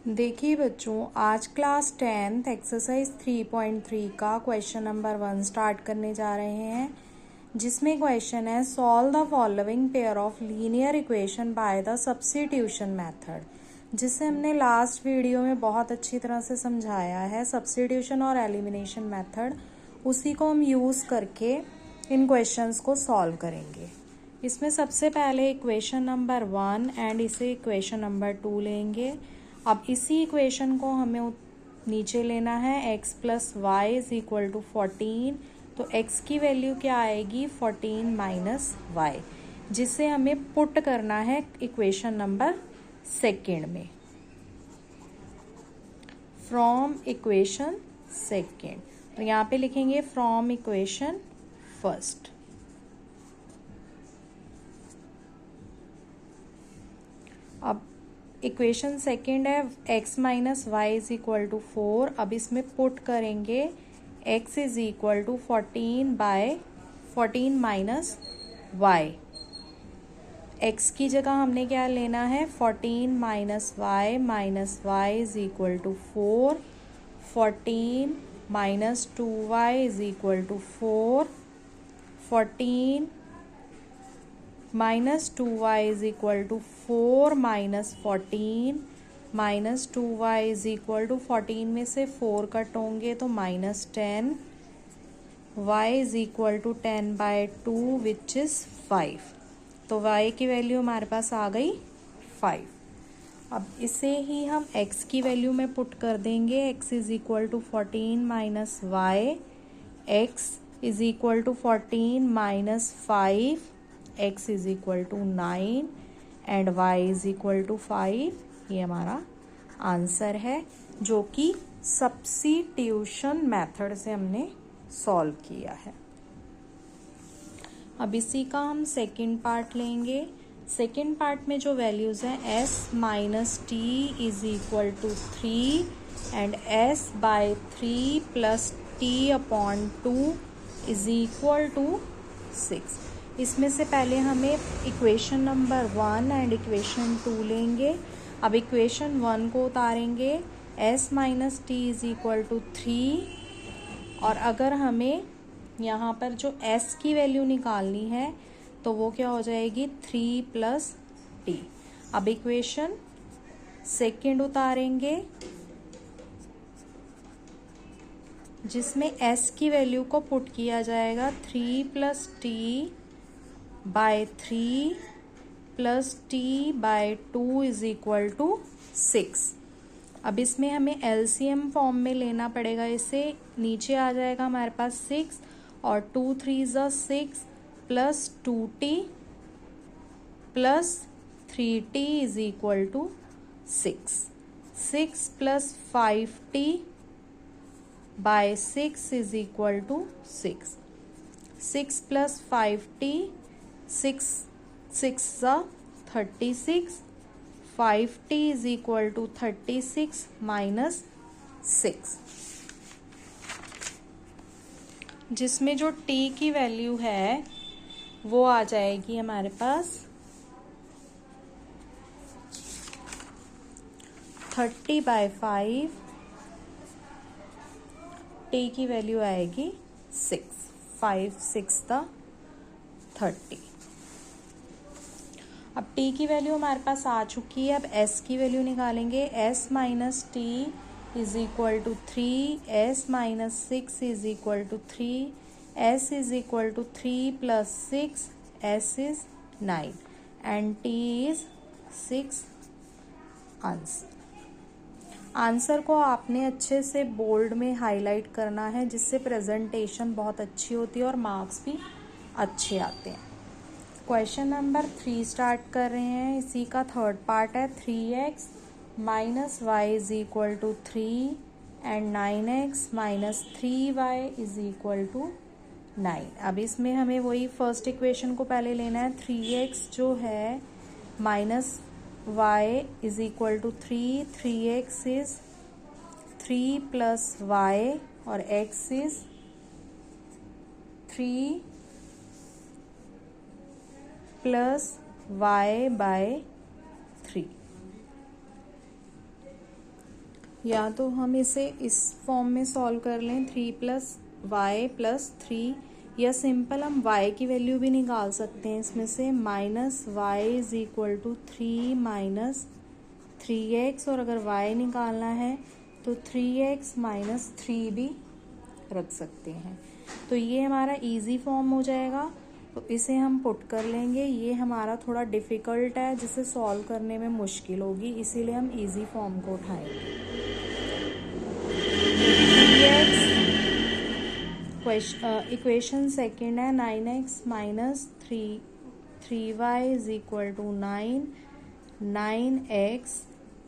देखिए बच्चों, आज क्लास 10th एक्सरसाइज 3.3 का क्वेश्चन नंबर 1 स्टार्ट करने जा रहे हैं, जिसमें क्वेश्चन है solve the following pair of linear equation by the substitution method, जिसे हमने लास्ट वीडियो में बहुत अच्छी तरह से समझाया है। सब्स्टिट्यूशन और एलिमिनेशन मेथड, उसी को हम यूज़ करके इन क्वेश्चंस को सॉल्व करेंगे। इसमें सबसे पहले इक्वेशन नंबर 1 एंड इसे इक्वेशन नंबर 2 लेंगे। अब इसी इक्वेशन को हमें नीचे लेना है, x plus y is equal to 14। तो x की वैल्यू क्या आएगी, 14 माइनस वाई, जिसे हमें पुट करना है इक्वेशन नंबर सेकेंड में, फ्रॉम इक्वेशन सेकेंड। तो यहाँ पे लिखेंगे फ्रॉम इक्वेशन फर्स्ट। अब इक्वेशन सेकेंड है x minus y is equal to 4। अब इसमें पुट करेंगे x is equal to 14 by 14 minus y. x की जगह हमने क्या लेना है, 14 minus y is equal to 4। 14 minus 2y is equal to 4। 14 minus 2y is equal to 4 minus 14 minus 2y is equal to 14 में से 4 कट होंगे तो minus 10। y is equal to 10 by 2 which is 5। तो y की value हमारे पास आ गई 5। अब इसे ही हम x की वैल्यू में पुट कर देंगे। x is equal to 14 minus y, x is equal to 14 minus 5, x is equal to 9 and y is equal to 5। ये हमारा आंसर है, जो कि सब्स्टिट्यूशन मेथड से हमने सॉल्व किया है। अब इसी का हम सेकंड पार्ट लेंगे। सेकंड पार्ट में जो वैल्यूज़ हैं, s minus t is equal to 3 and s by 3 plus t upon 2 is equal to 6। इसमें से पहले हमें इक्वेशन नंबर 1 एंड इक्वेशन 2 लेंगे। अब इक्वेशन 1 को उतारेंगे, s minus t is equal to 3, और अगर हमें यहाँ पर जो s की वैल्यू निकालनी है तो वो क्या हो जाएगी, 3 प्लस टी। अब इक्वेशन सेकेंड उतारेंगे, जिसमें s की वैल्यू को पुट किया जाएगा 3 plus t by 3 plus t by 2 is equal to 6। अब इसमें हमें एलसीएम फॉर्म में लेना पड़ेगा। इसे नीचे आ जाएगा हमारे पास 6 और 2 3 ज़ा 6 plus 2t plus 3t is equal to 6। 6 plus 5t by 6 is equal to 6। 6 plus 5t, 6 ज़ा 36, 5t is equal to 36 minus 6, जिसमें जो t की वैल्यू है वो आ जाएगी हमारे पास 30 बाय 5। t की वैल्यू आएगी 6, 5 6 द 30। अब t की वैल्यू हमारे पास आ चुकी है। अब s की वैल्यू निकालेंगे। s minus t is equal to 3, s minus 6 is equal to 3, s is equal to 3 plus 6, s is 9 and t is 6। Answer को आपने अच्छे से बोल्ड में हाईलाइट करना है, जिससे प्रेजेंटेशन बहुत अच्छी होती है और मार्क्स भी अच्छे आते हैं। क्वेश्चन नंबर 3 स्टार्ट कर रहे हैं। इसी का थर्ड पार्ट है 3x minus y is equal to 3 and 9x minus 3y is equal to 9। अब इसमें हमें वही फर्स्ट इक्वेशन को पहले लेना है। 3x जो है minus y is equal to 3, 3x is 3 plus y और x is 3 plus y by 3। या तो हम इसे इस फॉर्म में सॉल्व कर लें 3 + y+3, या सिंपल हम y की वैल्यू भी निकाल सकते हैं इसमें से, -y = 3 - 3x, और अगर y निकालना है तो 3x - 3 भी रख सकते हैं। तो ये हमारा इजी फॉर्म हो जाएगा, तो इसे हम पुट कर लेंगे। ये हमारा थोड़ा डिफ़िकल्ट है, जिसे सॉल्व करने में मुश्किल होगी, इसीलिए हम इजी फॉर्म को उठाएंगे। 3x इक्वेशन सेकेंड है, 9x - 3y = 9, 9x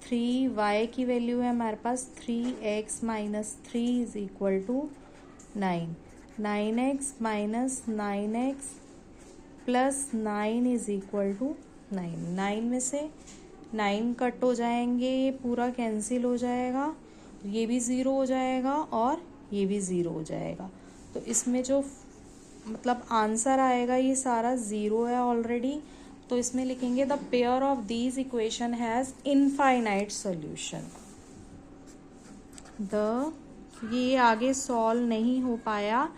3y की वैल्यू है हमारे पास 3x - 3 = 9, 9x - 9x + 9 = 9, 9 में से 9 कट हो जाएंगे, ये पूरा कैंसिल हो जाएगा, ये भी ज़ीरो हो जाएगा और ये भी ज़ीरो हो जाएगा। तो इसमें जो मतलब आंसर आएगा ये सारा ज़ीरो है ऑलरेडी, तो इसमें लिखेंगे the pair of these equation has infinite solution. ये आगे सॉल्व नहीं हो पाया,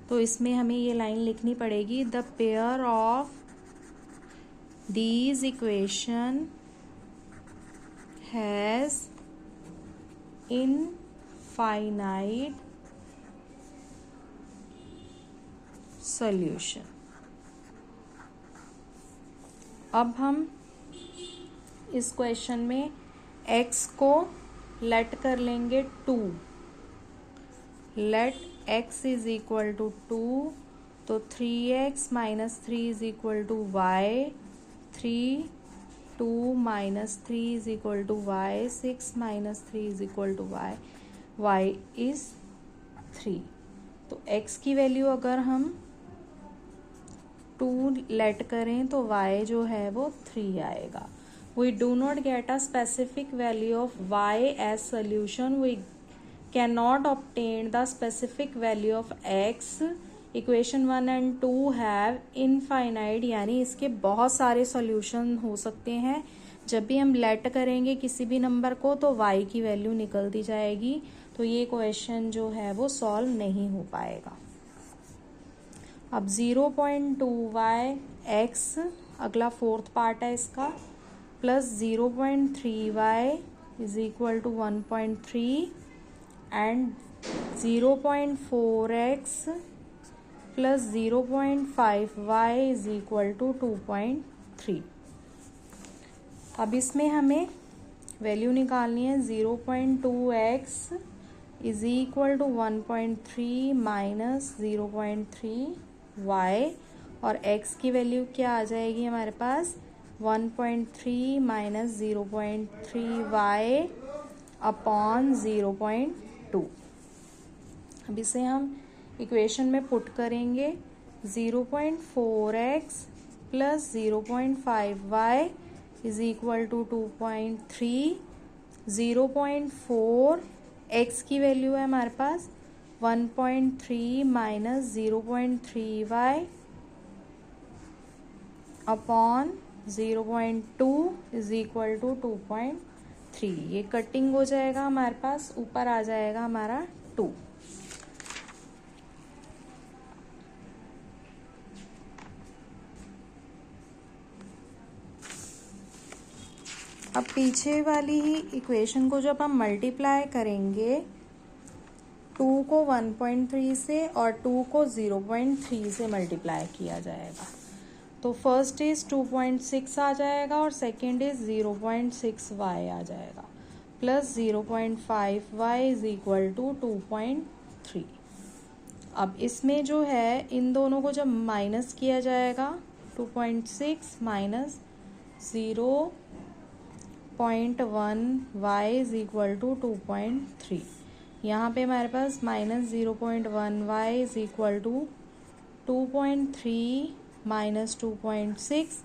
तो इसमें हमें ये लाइन लिखनी पड़ेगी, the pair of these equation has infinite solution. अब हम इस क्वेश्चन में x को लेट कर लेंगे 2, लेट x = 2, तो 3x - 3 = y, 3 2 - 3 = y, 6 - 3 = y, y is 3। तो x की वैल्यू अगर हम 2 लेट करें तो y जो है वो 3 आएगा। We do not get a specific value of y as solution. We cannot obtain the specific value of x. Equation 1 and 2 have infinite, यानी इसके बहुत सारे सॉल्यूशन हो सकते हैं। जब भी हम लेट करेंगे किसी भी नंबर को तो y की वैल्यू निकल दी जाएगी, तो ये क्वेश्चन जो है वो सॉल्व नहीं हो पाएगा। अब 0.2y x अगला फोर्थ पार्ट है इसका, plus 0.3y = 1.3 and 0.4x plus 0.5y = 2.3। अब इसमें हमें वैल्यू निकालनी है, 0.2x = 1.3 - 0.3y, और x की वैल्यू क्या आ जाएगी हमारे पास, 1.3 - 0.3y अपॉन 0.2। अब इसे हम इक्वेशन में पुट करेंगे, 0.4x प्लस 0.5y = 2.3, 0.4 x की वैल्यू है हमारे पास 1.3 - 0.3y अपॉन 0.2 = 2.3। ये कटिंग हो जाएगा हमारे पास, ऊपर आ जाएगा हमारा 2। अब पीछे वाली ही इक्वेशन को जब हम मल्टीप्लाई करेंगे 2 को 1.3 से और 2 को 0.3 से मल्टीप्लाई किया जाएगा, तो फर्स्ट इज 2.6 आ जाएगा और सेकेंड इज 0.6y आ जाएगा, प्लस 0.5y = 2.3। अब इसमें जो है इन दोनों को जब माइनस किया जाएगा, 2.6 माइनस 0.1y = 2.3, यहाँ पे हमारे पास minus 0.1y = 2.3 minus 2.6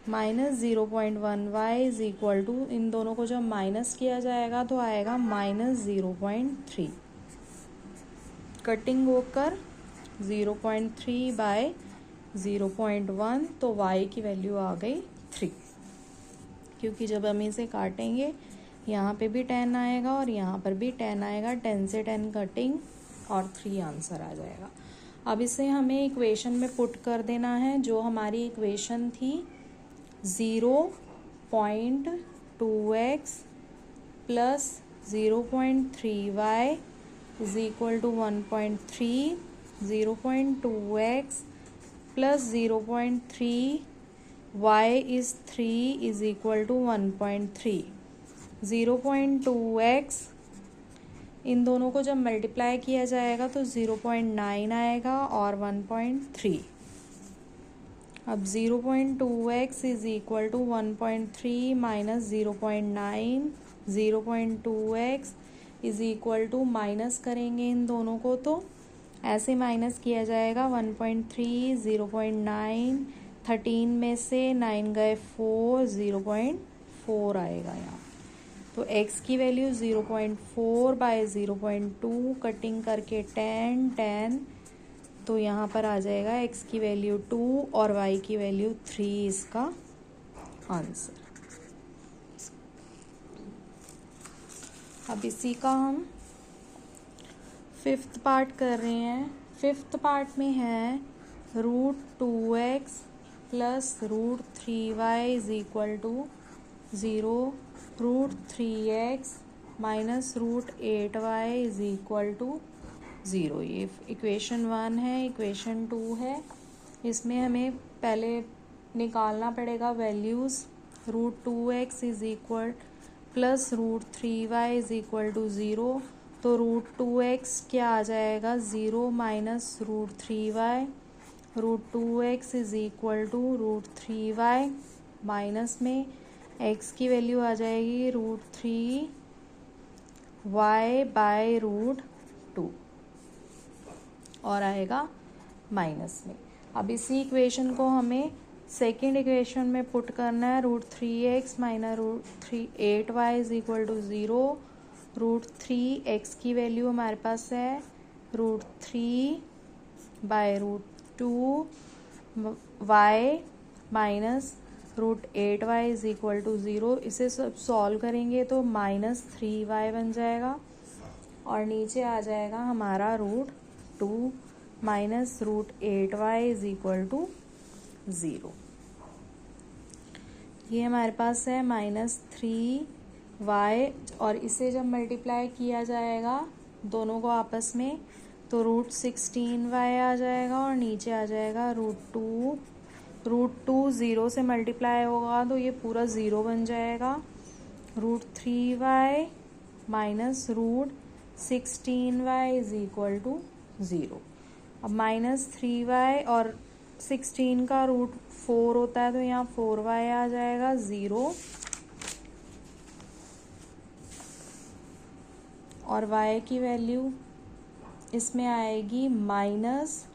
minus 0.1y = इन दोनों को जब माइनस किया जाएगा तो आएगा -0.3, कटिंग होकर 0.3 बाय 0.1, तो y की वैल्यू आ गई 3, क्योंकि जब हम इसे काटेंगे यहाँ पे भी 10 आएगा और यहाँ पर भी 10 आएगा। 10 से 10 कटिंग और 3 आंसर आ जाएगा। अब इसे हमें इक्वेशन में पुट कर देना है। जो हमारी इक्वेशन थी 0.2x plus 0.3y is equal to 1.3, 0.2x plus 0.3y is 3 is equal to 1.3। 0.2x इन दोनों को जब मल्टीप्लाई किया जाएगा तो 0.9 आएगा और 1.3। अब 0.2x is equal to 1.3 minus 0.9, 0.2x is equal to minus करेंगे इन दोनों को तो ऐसे माइनस किया जाएगा। 1.3, 0.9, 13 में से 9 गए 4, 0.4 आएगा यहाँ। तो x की वैल्यू 0.4 बाय 0.2 कटिंग करके 10, तो यहाँ पर आ जाएगा x की वैल्यू 2 और y की वैल्यू 3 इसका आंसर। अब इसी का हम 5th पार्ट कर रहे हैं। 5th पार्ट में है √2x plus √3y is equal to 0, √3x minus √8y is equal to 0। ये इक्वेशन 1 है। इक्वेशन 2 है, इसमें हमें पहले निकालना पड़ेगा values. √2x is equal plus √3y is equal to 0। तो √2x क्या आ जाएगा 0 minus √3y। √2x is equal to √3y minus में x की वैल्यू आ जाएगी √3y बाय √2 और आएगा माइनस में। अब इसी इक्वेशन को हमें सेकेंड इक्वेशन में पुट करना है। √3x minus √8y is equal to 0। √3x की वैल्यू हमारे पास है √3 by √2 y minus √8y is equal to 0। इसे सब सॉल्व करेंगे तो माइनस 3y बन जाएगा और नीचे आ जाएगा हमारा √2 minus √8y is equal to 0। ये हमारे पास है माइनस 3y और इसे जब मल्टीप्लाई किया जाएगा दोनों को आपस में तो √16y आ जाएगा और नीचे आ जाएगा √2। √2 0 से मल्टीप्लाई होगा तो ये पूरा 0 बन जाएगा। √3y minus √16y is equal to 0। अब माइनस 3y और 16 का √4 होता है तो यहाँ 4y आ जाएगा 0 और y की वैल्यू इसमें आएगी minus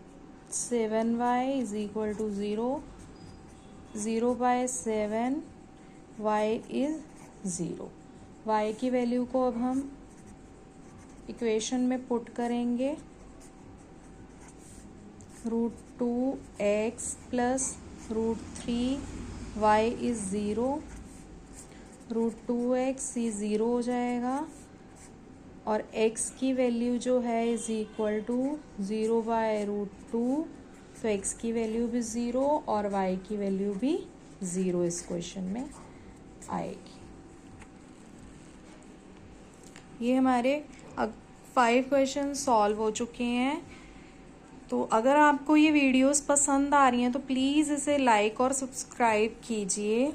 7y is equal to 0। 0 by 7 y is 0। y की वैल्यू को अब हम इक्वेशन में पुट करेंगे। √2x plus √3y is 0। √2x ये 0 हो जाएगा और x की वैल्यू जो है इज इक्वल टू 0 बाय √2, तो x की वैल्यू भी 0 और y की वैल्यू भी 0 इस क्वेश्चन में आएगी। ये हमारे 5 क्वेश्चन सॉल्व हो चुके हैं। तो अगर आपको ये वीडियोस पसंद आ रही हैं तो प्लीज़ इसे लाइक और सब्सक्राइब कीजिए।